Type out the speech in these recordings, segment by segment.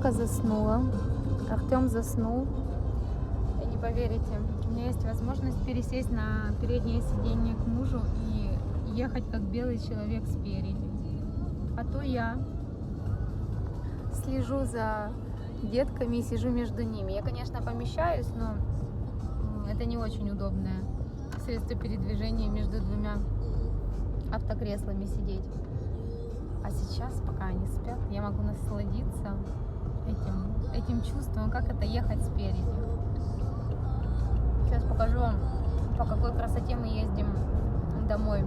Вероника заснула, Артем заснул. И не поверите, у меня есть возможность пересесть на переднее сиденье к мужу и ехать как белый человек спереди. А то я слежу за детками и сижу между ними. Я, конечно, помещаюсь, но это не очень удобное средство передвижения между двумя автокреслами сидеть. А сейчас, пока они спят, я могу насладиться этим чувством, как это ехать спереди. Сейчас покажу вам, по какой красоте мы ездим домой.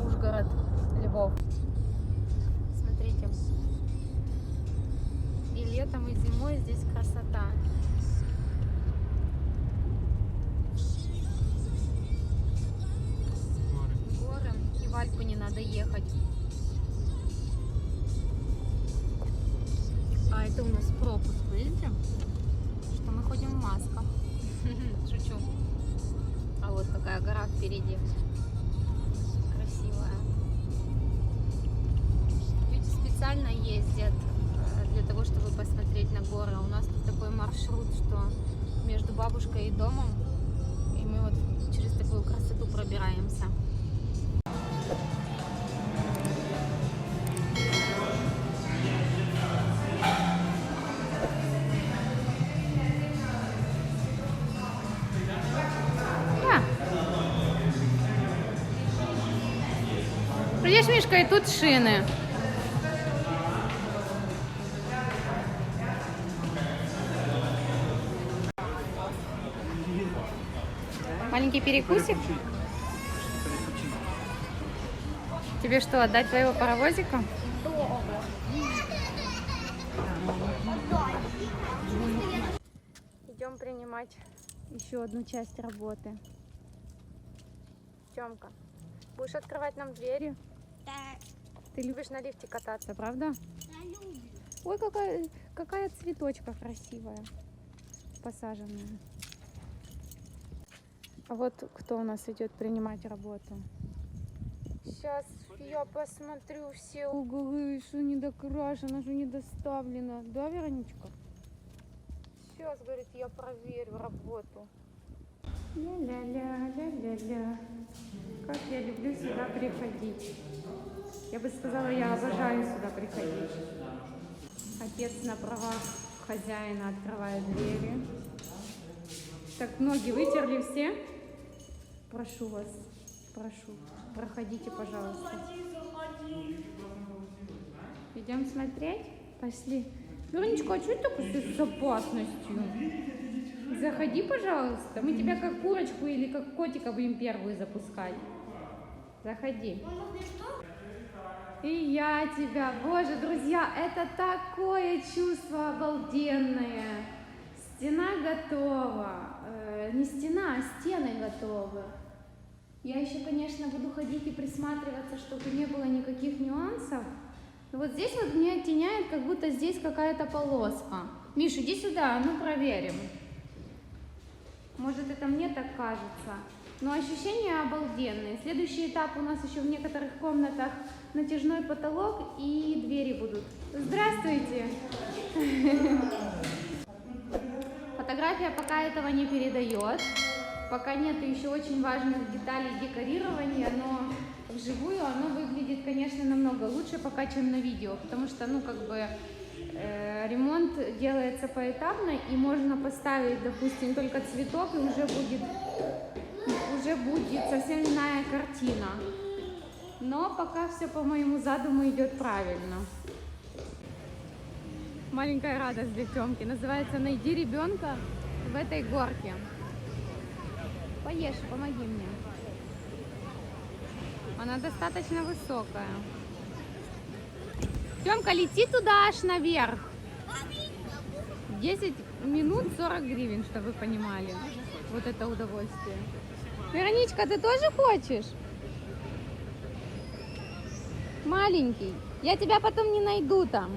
Ужгород, Львов. Смотрите. И летом, и зимой здесь красота. Горы. И в Альпы не надо ехать. А это у нас пропуск, видите? Что мы ходим в масках. Шучу. А вот какая гора впереди. Красивая. Люди специально ездят для того, чтобы посмотреть на горы. У нас тут такой маршрут, что между бабушкой и домом. И мы вот через такую красоту пробираемся. Видишь, Мишка, и тут шины. Маленький перекусик. Тебе что, отдать твоего паровозика? Идем принимать еще одну часть работы. Тёмка, будешь открывать нам двери? Да. Ты любишь на лифте кататься, правда? Я люблю. Ой, какая цветочка красивая, посаженная. А вот кто у нас идет принимать работу. Сейчас я посмотрю все углы, что не докрашено, что не доставлено. Да, Вероничка? Сейчас, говорит, я проверю работу. Ля-ля-ля-ля-ля-ля. Как я люблю сюда приходить. Я бы сказала, я обожаю сюда приходить. Отец на правах хозяина открывает двери. Так, ноги вытерли все? Прошу вас, прошу, проходите, пожалуйста. Идем смотреть? Пошли. Вероничка, а что это такое с опасностью? Заходи, пожалуйста. Мы тебя как курочку или как котика будем первую запускать. Заходи. И я тебя. Боже, друзья, это такое чувство обалденное. Стена готова. Не стена, а стены готовы. Я еще, конечно, буду ходить и присматриваться, чтобы не было никаких нюансов. Но вот здесь вот мне оттеняет, как будто здесь какая-то полоска. Миша, иди сюда, ну проверим. Может, это мне так кажется. Но ощущения обалденные. Следующий этап у нас еще в некоторых комнатах натяжной потолок и двери будут. Здравствуйте! Фотография пока этого не передает. Пока нет еще очень важных деталей декорирования, но вживую оно выглядит, конечно, намного лучше пока, чем на видео. Потому что, ну, как бы, ремонт делается поэтапно, и можно поставить, допустим, только цветок, и уже будет совсем иная картина. Но пока все по моему задуму идет правильно. Маленькая радость для Тёмки. Называется «Найди ребенка в этой горке». Поешь, помоги мне. Она достаточно высокая. Тёмка, лети туда аж наверх. 10 минут 40 гривен, чтобы вы понимали. Вот это удовольствие. Вероничка, ты тоже хочешь? Маленький. Я тебя потом не найду там.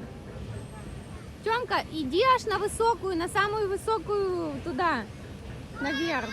Тёмка, иди аж на высокую, на самую высокую туда, наверх.